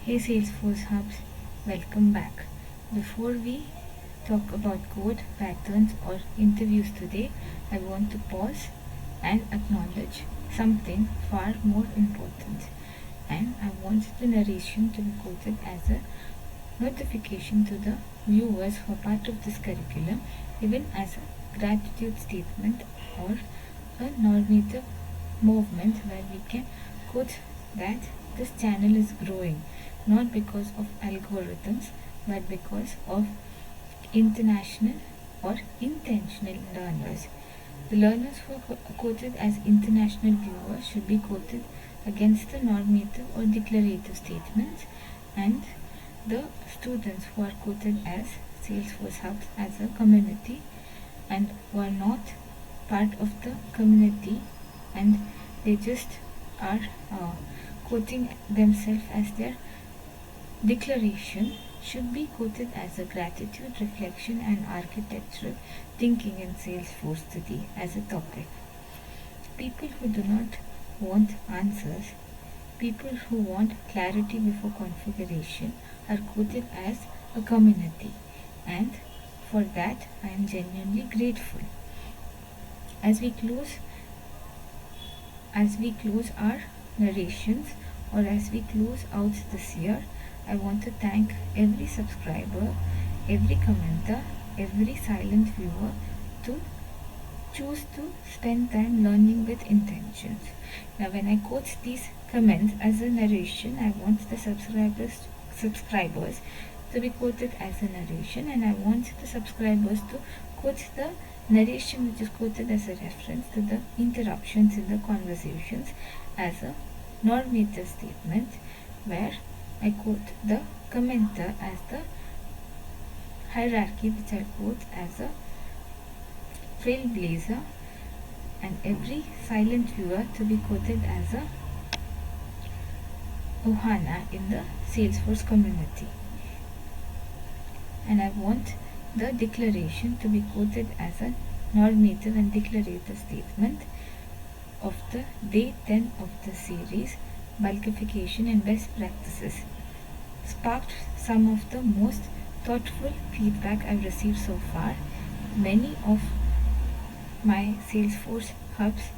Hey Salesforce Hubs, welcome back. Before we talk about code, patterns, or interviews today, I want to pause and acknowledge something far more important. And I want the narration to be quoted as a notification to the viewers who are part of this curriculum, even as a gratitude statement or a normative movement where we can quote that this channel is growing not because of algorithms but because of international or intentional learners. The learners who are quoted as international viewers should be quoted against the normative or declarative statements, and the students who are quoted as Salesforce Hubs as a community and who are not part of the community and they just are quoting themselves as their declaration should be quoted as a gratitude, reflection, and architectural thinking in Salesforce today as a topic. People who do not want answers, people who want clarity before configuration are quoted as a community, and for that I am genuinely grateful. As we close our narrations or as we close out this year, I want to thank every subscriber, every commenter, every silent viewer to choose to spend time learning with intentions. Now when I quote these comments as a narration, I want the subscribers to be quoted as a narration, and I want the subscribers to quote the narration which is quoted as a reference to the interruptions in the conversations as a normative statement, where I quote the commenter as the hierarchy which I quote as a trailblazer, and every silent viewer to be quoted as a ohana in the Salesforce community. And I want the declaration to be quoted as a normative and declarative statement of the day 10 of the series, Bulkification and Best Practices. Sparked some of the most thoughtful feedback I've received so far. Many of my Salesforce hubs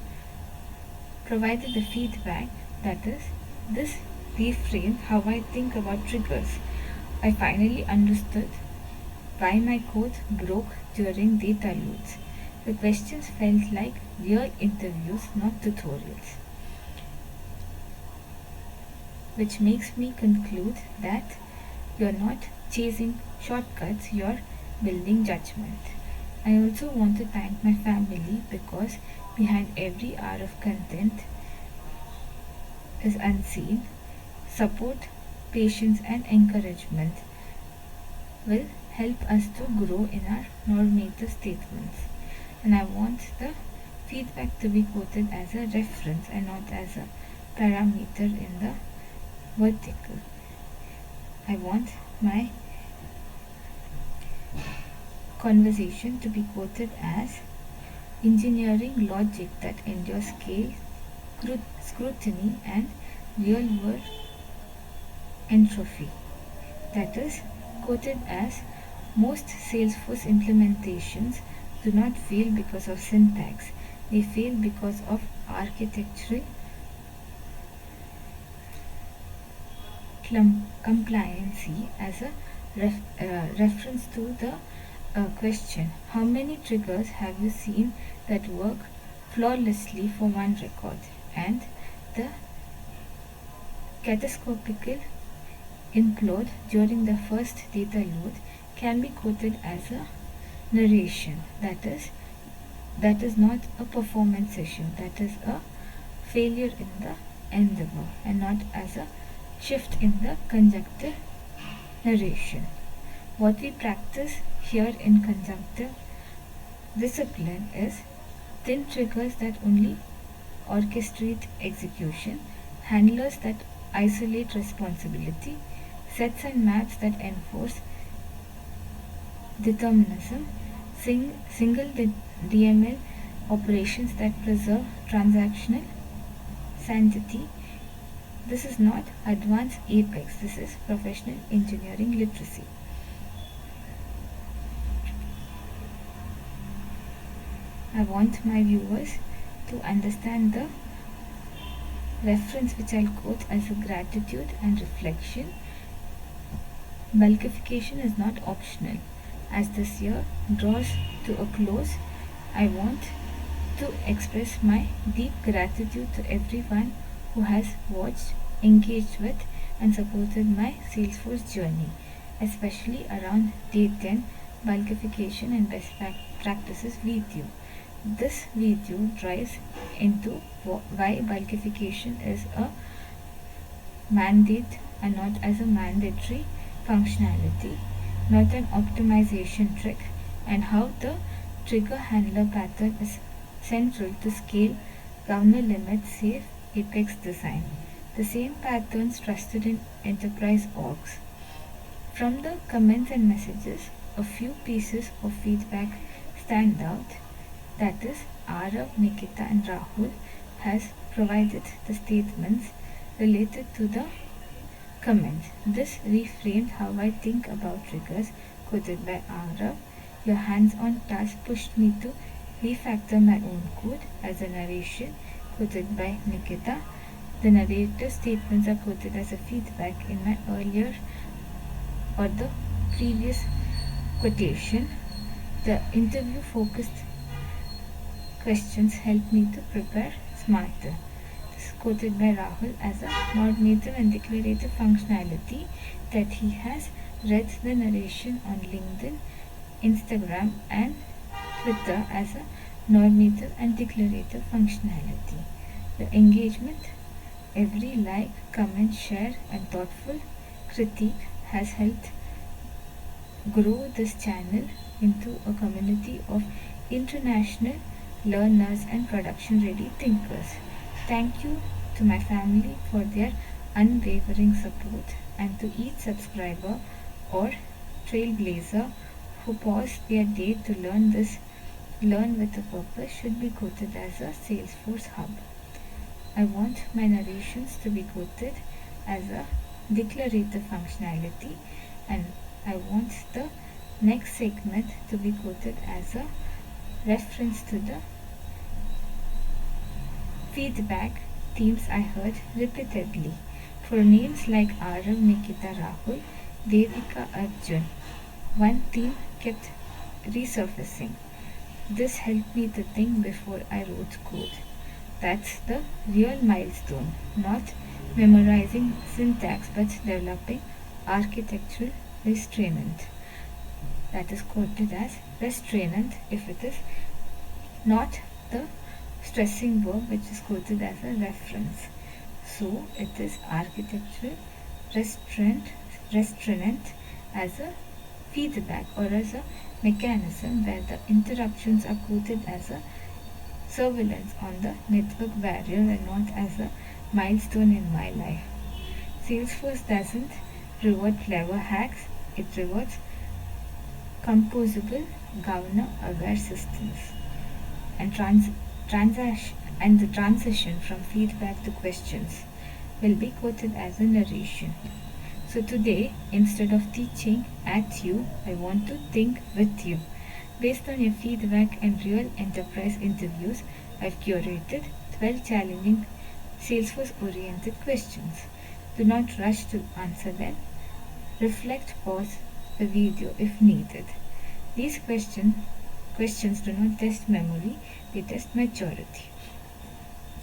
provided the feedback that is, this reframed how I think about triggers. I finally understood why my code broke during data loads. The questions felt like real interviews, not tutorials, which makes me conclude that you're not chasing shortcuts, you're building judgment. I also want to thank my family because behind every hour of content is unseen. Support, patience, and encouragement will help us to grow in our normative statements. And I want the feedback to be quoted as a reference and not as a parameter in the vertical. I want my conversation to be quoted as engineering logic that endures scale, scrutiny, and real world entropy. That is quoted as most Salesforce implementations do not fail because of syntax, they fail because of architectural compliancy as a reference to the question, how many triggers have you seen that work flawlessly for one record? And the catastrophic implode during the first data load can be quoted as a narration. That is not a performance session, that is a failure in the endeavor, and not as a shift in the conjunctive narration. What we practice here in conjunctive discipline is thin triggers that only orchestrate execution, handlers that isolate responsibility, sets and maps that enforce determinism, single DML operations that preserve transactional sanctity, This is not advanced Apex, this is professional engineering literacy. I want my viewers to understand the reference which I'll quote as a gratitude and reflection. Bulkification is not optional. As this year draws to a close, I want to express my deep gratitude to everyone who has watched, engaged with, and supported my Salesforce journey, especially around day 10 bulkification and best practices video. This video drives into why bulkification is a mandate and not as a mandatory functionality, not an optimization trick, and how the trigger handler pattern is central to scale, governor limit, safe Apex design. The same patterns trusted in enterprise orgs. From the comments and messages, a few pieces of feedback stand out. That is, Arav, Nikita and Rahul has provided the statements related to the comments. This reframed how I think about triggers, quoted by Arav. Your hands-on task pushed me to refactor my own code as a narration, quoted by Nikita. The narrative statements are quoted as a feedback in my earlier or the previous quotation. The interview focused questions helped me to prepare smarter. This is quoted by Rahul as a non-native and declarative functionality that he has read the narration on LinkedIn, Instagram and Twitter as a normative and declarative functionality. The engagement, every like, comment, share and thoughtful critique has helped grow this channel into a community of international learners and production ready thinkers. Thank you to my family for their unwavering support and to each subscriber or trailblazer who paused their day to learn with a purpose should be quoted as a Salesforce hub. I want my narrations to be quoted as a declarative functionality, and I want the next segment to be quoted as a reference to the feedback themes I heard repeatedly. For names like Arav, Nikita, Rahul, Devika, Arjun, one theme kept resurfacing. This helped me to think before I wrote code. That's the real milestone, not memorizing syntax but developing architectural restraint. That is quoted as restraint if it is not the stressing verb which is quoted as a reference. So it is architectural restraint as a feedback or as a mechanism where the interruptions are quoted as a surveillance on the network barrier and not as a milestone in my life. Salesforce doesn't reward clever hacks, it rewards composable, governor-aware systems. And the transition from feedback to questions will be quoted as a narration. So today, instead of teaching at you, I want to think with you. Based on your feedback and real enterprise interviews, I've curated 12 challenging Salesforce-oriented questions. Do not rush to answer them. Reflect, pause the video if needed. These questions do not test memory, they test maturity.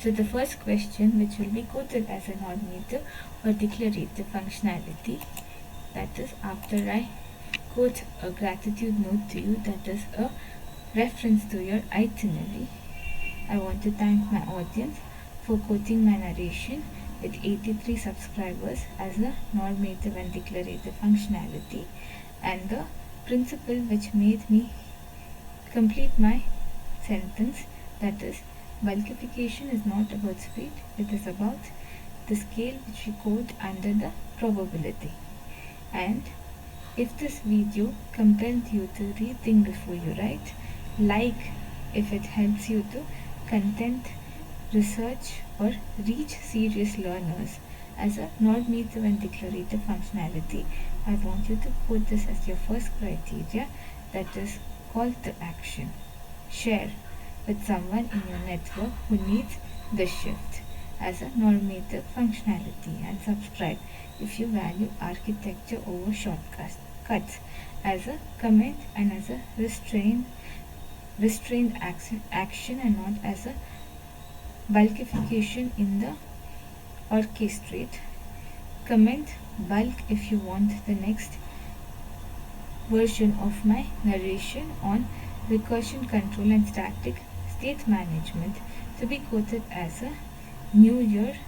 So the first question, which will be quoted as a normative or declarative functionality, that is after I quote a gratitude note to you, that is a reference to your itinerary. I want to thank my audience for quoting my narration with 83 subscribers as a normative and declarative functionality, and the principle which made me complete my sentence, that is, bulkification is not about speed, it is about the scale which we code under the probability. And if this video compelled you to rethink before you write, like if it helps you to content, research or reach serious learners, as a normative and declarative functionality. I want you to put this as your first criteria, that is call to action. Share with someone in your network who needs the shift as a normative functionality, and subscribe if you value architecture over shortcuts as a comment and as a restrained action and not as a bulkification in the orchestrate. Comment bulk if you want the next version of my narration on recursion control and static state management to be quoted as a New Year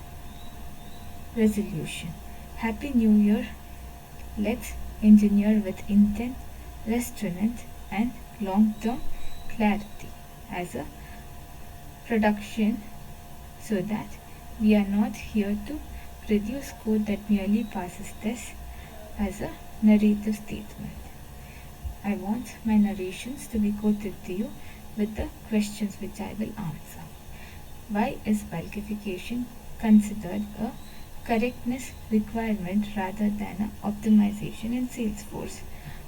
resolution. Happy New Year. Let's engineer with intent, restraint, and long-term clarity as a production, so that we are not here to produce code that merely passes tests as a narrative statement. I want my narrations to be quoted to you with the questions which I will answer. Why is bulkification considered a correctness requirement rather than an optimization in Salesforce?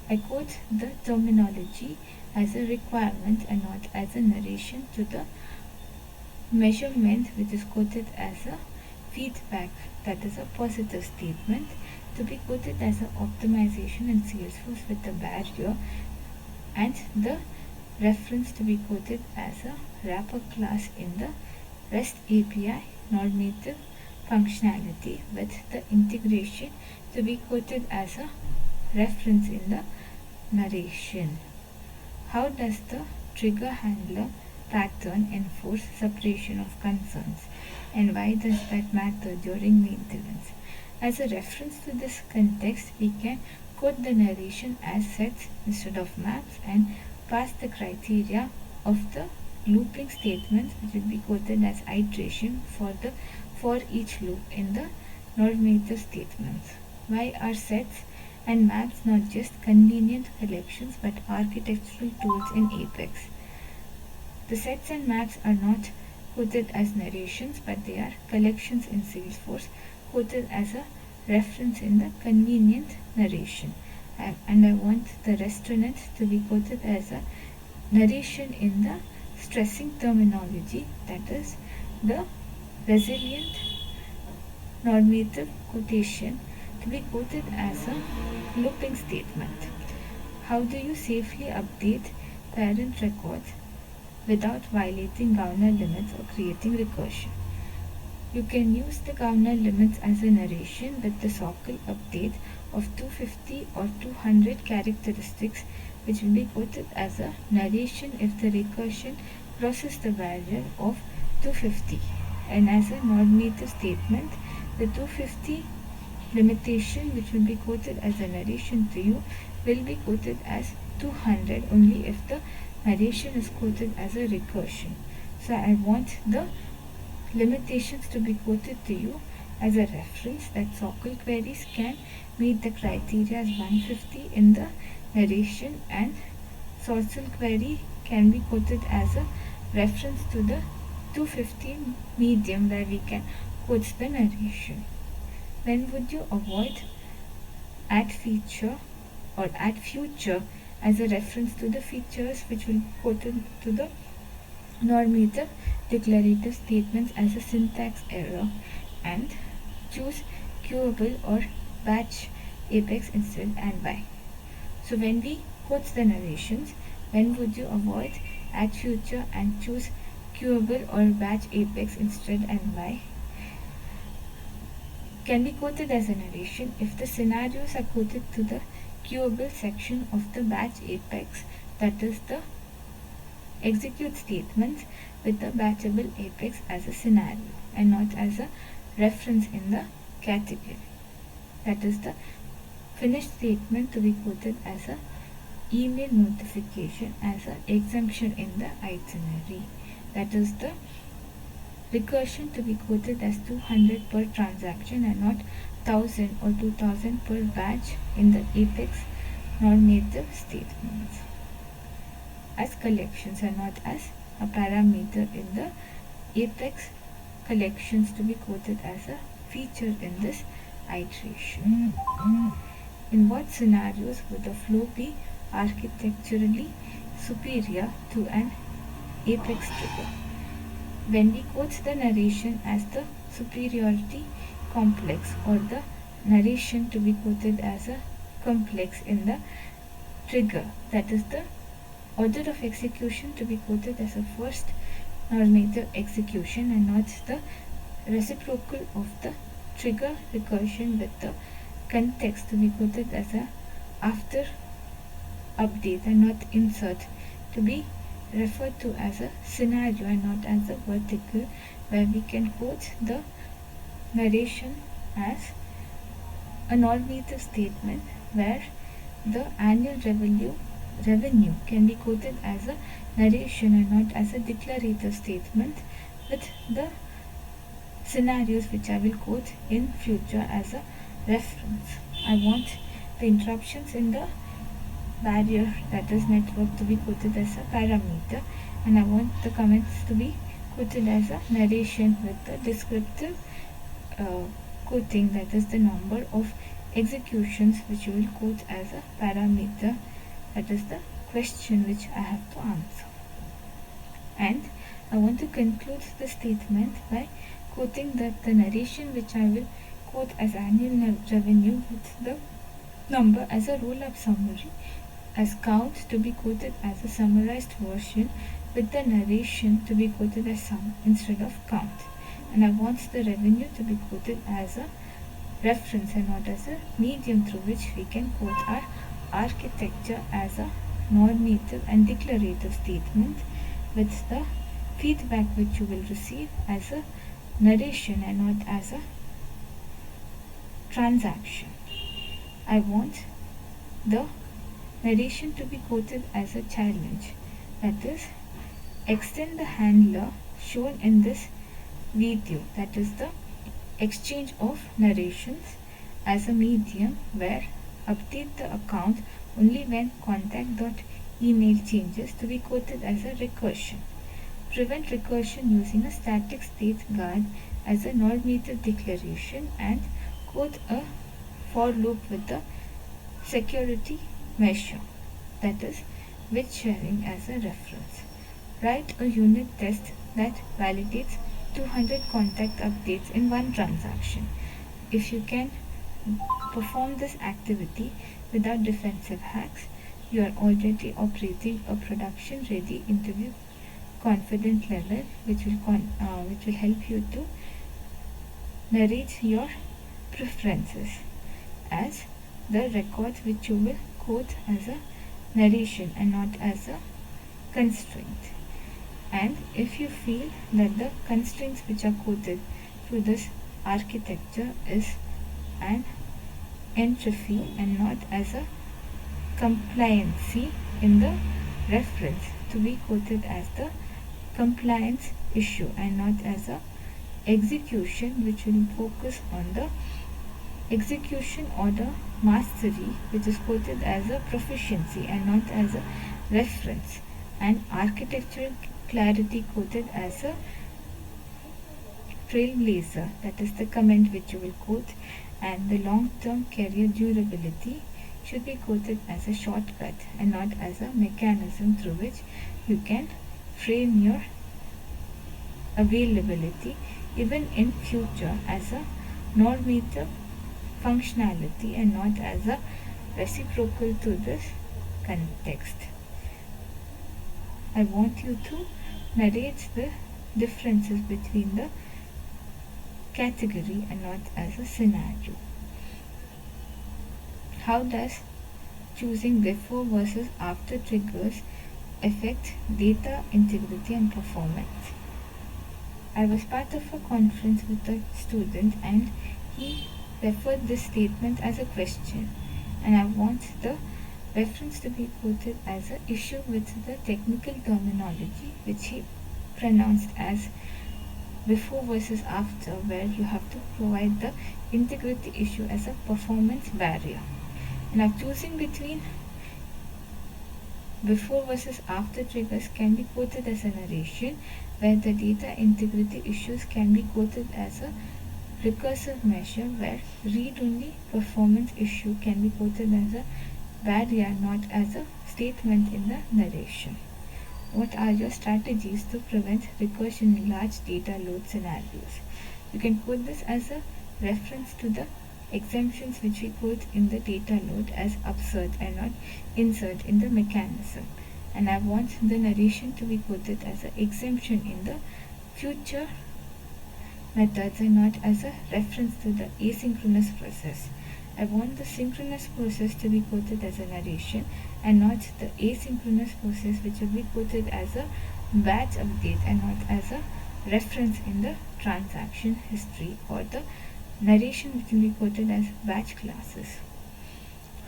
I quote the terminology as a requirement and not as a narration to the measurement, which is quoted as a feedback, that is a positive statement, to be quoted as an optimization in Salesforce with a barrier, and the reference to be quoted as a wrapper class in the REST API normative functionality, with the integration to be quoted as a reference in the narration. How does the trigger handler pattern enforce separation of concerns, and why does that matter during maintenance? As a reference to this context, we can quote the narration as sets instead of maps and pass the criteria of the looping statements, which will be quoted as iteration for each loop in the normative statements. Why are sets and maps not just convenient collections but architectural tools in Apex? The sets and maps are not quoted as narrations, but they are collections in Salesforce, quoted as a reference in the convenient narration. And I want the restraint to be quoted as a narration in the stressing terminology, that is the resilient normative quotation to be quoted as a looping statement. How do you safely update parent records without violating governor limits or creating recursion? You can use the governor limits as a narration with the socle update of 250 or 200 characteristics, which will be quoted as a narration if the recursion crosses the barrier of 250. And as a normative statement, the 250 limitation, which will be quoted as a narration to you, will be quoted as 200 only if the narration is quoted as a recursion. So I want the limitations to be quoted to you as a reference, that socle queries can meet the criteria as 150 in the narration, and social query can be quoted as a reference to the 250 medium, where we can quote the narration. When would you avoid add feature or add future as a reference to the features, which will be quoted to the normative declarative statements as a syntax error, and choose queuable or batch apex instead, and why? So when we quote the narrations, when would you avoid add future and choose queuable or batch apex instead, and why, can be quoted as a narration if the scenarios are quoted to the queuable section of the batch apex, that is the execute statements with the batchable apex as a scenario and not as a reference in the category. That is the finished statement to be quoted as a email notification as an exemption in the itinerary. That is the recursion to be quoted as 200 per transaction and not 1000 or 2000 per batch in the apex normative statements, as collections and not as a parameter in the apex collections to be quoted as a feature in this iteration. In what scenarios would the flow be architecturally superior to an apex trigger? When we quote the narration as the superiority complex, or the narration to be quoted as a complex in the trigger, that is the order of execution to be quoted as a first normative execution and not the reciprocal of the trigger recursion with the context to be quoted as a after update and not insert to be referred to as a scenario and not as a vertical, where we can quote the narration as a normative statement where the annual revenue can be quoted as a narration and not as a declarative statement, with the scenarios which I will quote in future as a reference. I want the interruptions in the barrier, that is network, to be quoted as a parameter, and I want the comments to be quoted as a narration with the descriptive quoting, that is the number of executions which you will quote as a parameter, that is the question which I have to answer. And I want to conclude the statement by quoting that the narration which I will quote as annual revenue with the number as a roll-up summary, as count to be quoted as a summarized version with the narration to be quoted as sum instead of count. And I want the revenue to be quoted as a reference and not as a medium through which we can quote our architecture as a normative and declarative statement, with the feedback which you will receive as a narration and not as a transaction. I want the narration to be quoted as a challenge, that is, extend the handler shown in this video, that is the exchange of narrations, as a medium where update the account only when contact.email changes to be quoted as a recursion. Prevent recursion using a static state guard as a normative declaration, and quote a for loop with the security measure, that is with sharing as a reference. Write a unit test that validates 200 contact updates in one transaction. If you can perform this activity without defensive hacks, you are already operating a production ready interview confident level, which will help you to narrate your preferences as the records which you will quote as a narration and not as a constraint. And if you feel that the constraints which are quoted through this architecture is an entropy and not as a compliancy in the reference, to be quoted as the compliance issue and not as a execution, which will focus on the execution order mastery, which is quoted as a proficiency and not as a reference, and architectural clarity quoted as a trailblazer, that is the comment which you will quote, and the long-term career durability should be quoted as a shortcut and not as a mechanism through which you can frame your availability even in future as a normative functionality and not as a reciprocal to this context. I want you to narrate the differences between the category and not as a scenario. How does choosing before versus after triggers affect data integrity and performance? I was part of a conference with a student and he referred this statement as a question, and I want the reference to be quoted as an issue with the technical terminology which he pronounced as before versus after, where you have to provide the integrity issue as a performance barrier. Now choosing between before versus after triggers can be quoted as a narration, where the data integrity issues can be quoted as a recursive measure where read-only performance issue can be quoted as a barrier, not as a statement in the narration. What are your strategies to prevent recursion in large data load scenarios? You can quote this as a reference to the exemptions which we quote in the data load as absurd and not insert in the mechanism. And I want the narration to be quoted as an exemption in the future methods and not as a reference to the asynchronous process. I want the synchronous process to be quoted as a narration and not the asynchronous process, which will be quoted as a batch update and not as a reference in the transaction history, or the narration which will be quoted as batch classes.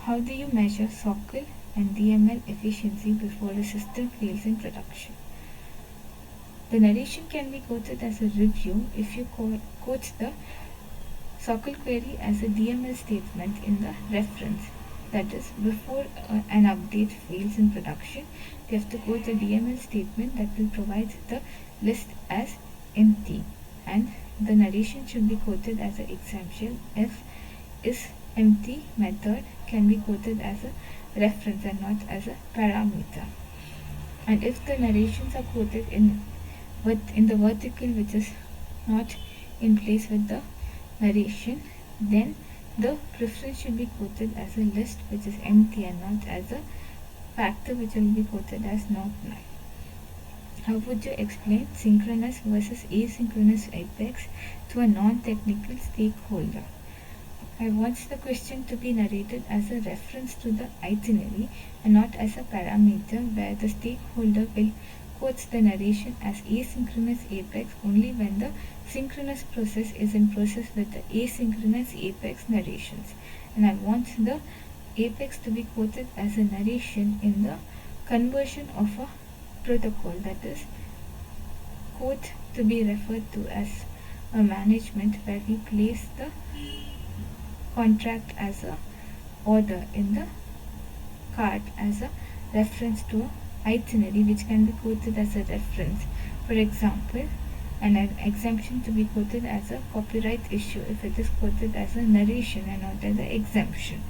How do you measure SOCL and DML efficiency before a system fails in production? The narration can be quoted as a review if you quote the SOCL query as a DML statement in the reference. That is, before an update fails in production, you have to quote a DML statement that will provide the list as empty, and the narration should be quoted as an exemption if is empty method can be quoted as a reference and not as a parameter. And if the narrations are quoted in the vertical which is not in place with the narration, then the preference should be quoted as a list which is empty and not as a factor which will be quoted as not null. How would you explain synchronous versus asynchronous apex to a non-technical stakeholder? I want the question to be narrated as a reference to the itinerary and not as a parameter, where the stakeholder will quote the narration as asynchronous apex only when the synchronous process is in process with the asynchronous apex narrations. And I want the apex to be quoted as a narration in the conversion of a protocol, that is, quote to be referred to as a management, where we place the contract as a order in the cart as a reference to a itinerary which can be quoted as a reference. For example, an exemption to be quoted as a copyright issue if it is quoted as a narration and not as an exemption.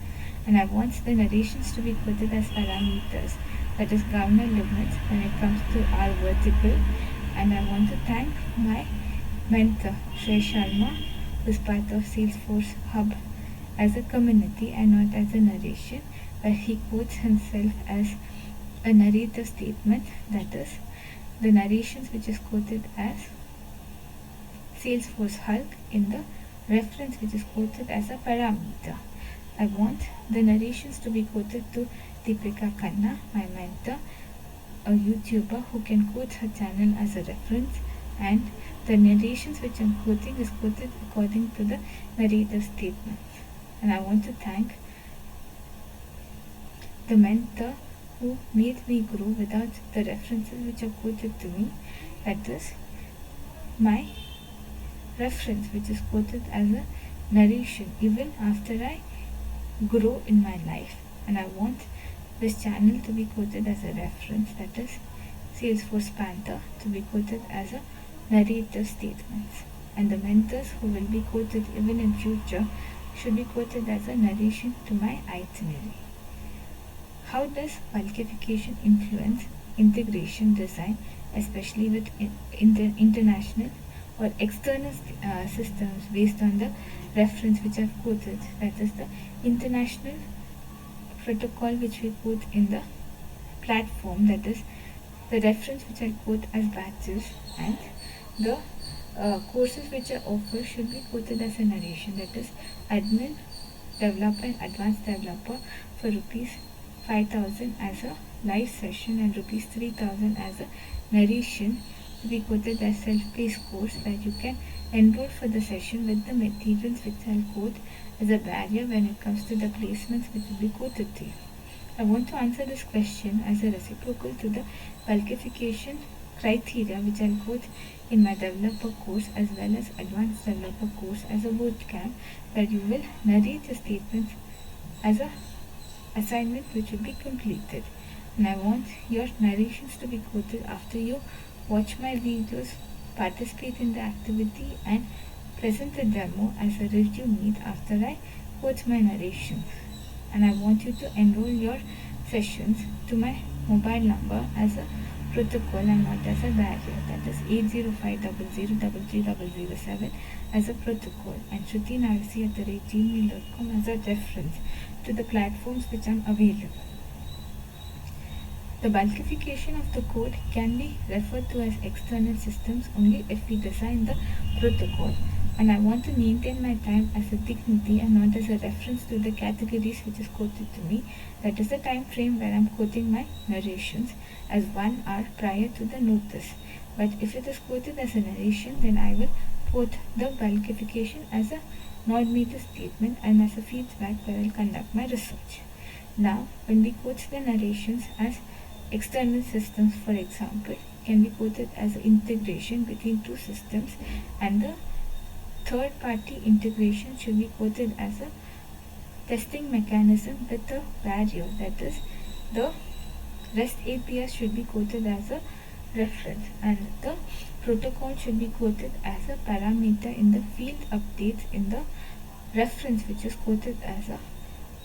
And I want the narrations to be quoted as parameters, that is governor limits when it comes to our vertical. And I want to thank my mentor Shrey Sharma, who is part of Salesforce Hub as a community and not as a narration, where he quotes himself as a narrative statement, that is, the narrations which is quoted as Salesforce Hulk in the reference which is quoted as a parameter. I want the narrations to be quoted to Deepika Khanna, my mentor, a YouTuber who can quote her channel as a reference, and the narrations which I'm quoting is quoted according to the narrative statements. And I want to thank the mentor who made me grow without the references which are quoted to me, that is, my reference which is quoted as a narration even after I grow in my life. And I want this channel to be quoted as a reference, that is, Salesforce Panther to be quoted as a narrative statements. And the mentors who will be quoted even in future should be quoted as a narration to my itinerary. How does bulkification influence integration design, especially with international or external systems based on the reference which I've quoted, that is the international protocol which we quote in the platform, that is the reference which I quote as batches, and the courses which are offered should be quoted as a narration, that is admin, developer and advanced developer for rupees 5,000 as a live session and rupees 3,000 as a narration to be quoted as self-paced course, where you can enroll for the session with the materials which I'll quote as a barrier when it comes to the placements which will be quoted to you. I want to answer this question as a reciprocal to the bulkification criteria which I'll quote in my developer course as well as advanced developer course as a bootcamp, where you will narrate your statements as a assignment which will be completed. And I want your narrations to be quoted after you watch my videos, participate in the activity and present the demo as a review meet after I quote my narration. And I want you to enroll your sessions to my mobile number as a protocol and not as a barrier. That is 80500330007 as a protocol, and shrutinarasi@gmail.com as a reference to the platforms which are available. The bulkification of the code can be referred to as external systems only if we design the protocol, and I want to maintain my time as a dignity and not as a reference to the categories which is quoted to me. That is the time frame where I am quoting my narrations as 1 hour prior to the notice. But if it is quoted as a narration, then I will quote the bulkification as a non-meta statement and as a feedback where I will conduct my research. Now, when we quote the narrations as external systems, for example, can be quoted as integration between two systems, and the third party integration should be quoted as a testing mechanism with a barrier. That is, the REST API should be quoted as a reference, and the protocol should be quoted as a parameter in the field updates in the reference, which is quoted as a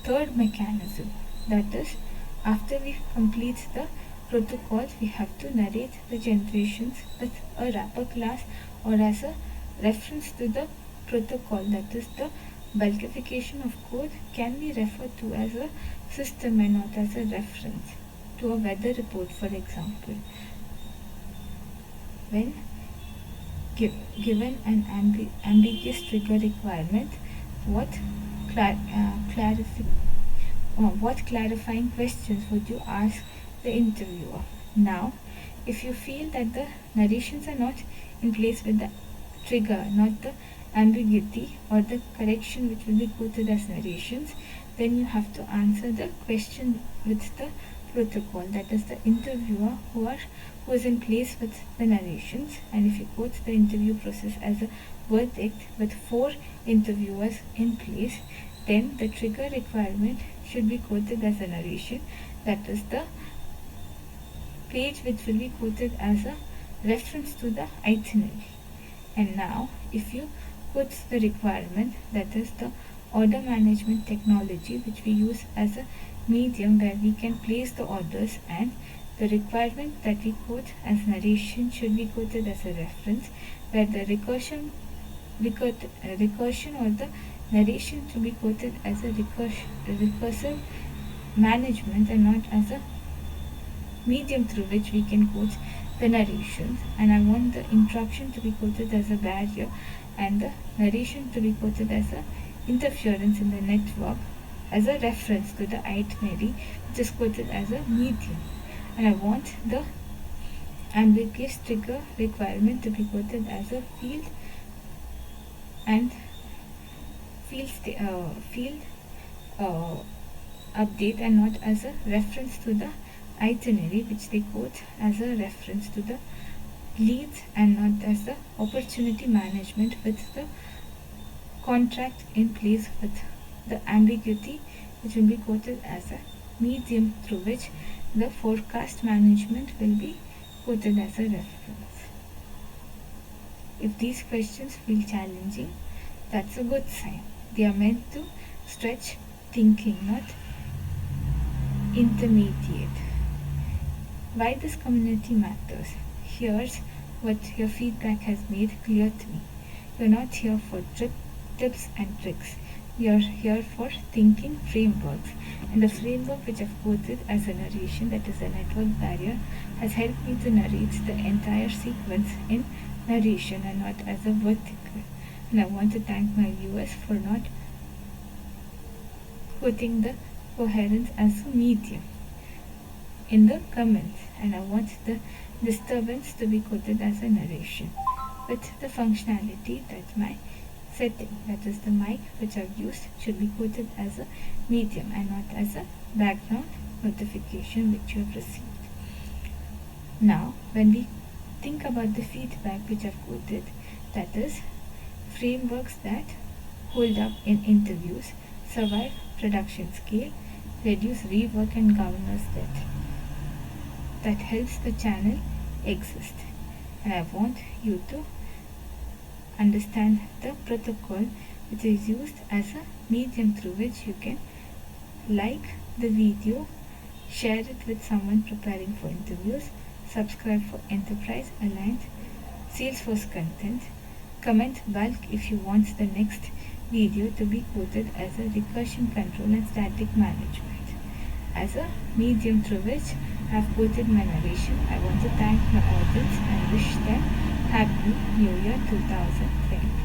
third mechanism. That is, after we complete the protocols, we have to narrate the generations with a wrapper class or as a reference to the protocol. That is, the bulkification of code can be referred to as a system and not as a reference to a weather report, for example. When given an ambiguous trigger requirement, what clarifying questions would you ask the interviewer? Now, if you feel that the narrations are not in place with the trigger, not the ambiguity or the correction which will be quoted as narrations, then you have to answer the question with the protocol. That is, the interviewer who is in place with the narrations. And if you quote the interview process as a verdict with 4 interviewers in place, then the trigger requirement should be quoted as a narration. That is, the page which will be quoted as a reference to the itinerary. And now, if you quote the requirement, that is the order management technology which we use as a medium where we can place the orders, and the requirement that we quote as narration should be quoted as a reference, where the recursion or the narration to be quoted as a recursive management and not as a medium through which we can quote the narrations. And I want the interruption to be quoted as a barrier and the narration to be quoted as a interference in the network as a reference to the itinerary, which is quoted as a medium. And I want the ambiguous trigger requirement to be quoted as a field and field update and not as a reference to the itinerary, which they quote as a reference to the leads and not as the opportunity management with the contract in place with the ambiguity, which will be quoted as a medium through which the forecast management will be quoted as a reference. If these questions feel challenging, that's a good sign. They are meant to stretch thinking, not intermediate. Why this community matters? Here's what your feedback has made clear to me. You're not here for tips and tricks. You're here for thinking frameworks. And the framework which I've quoted as a narration, that is a network barrier, has helped me to narrate the entire sequence in narration and not as a vertical. And I want to thank my viewers for not quoting the coherence as a medium in the comments, and I want the disturbance to be quoted as a narration with the functionality that my setting, that is the mic which I've used, should be quoted as a medium and not as a background notification which you have received. Now, when we think about the feedback which I've quoted, that is frameworks that hold up in interviews, survive production scale, reduce rework and governance debt, that helps the channel exist. And I want you to understand the protocol which is used as a medium through which you can like the video, share it with someone preparing for interviews, subscribe for enterprise aligned Salesforce content, comment bulk if you want the next video to be quoted as a recursion control and static management. As a medium through which I have quoted my narration, I want to thank my audience and wish them Happy New Year 2020.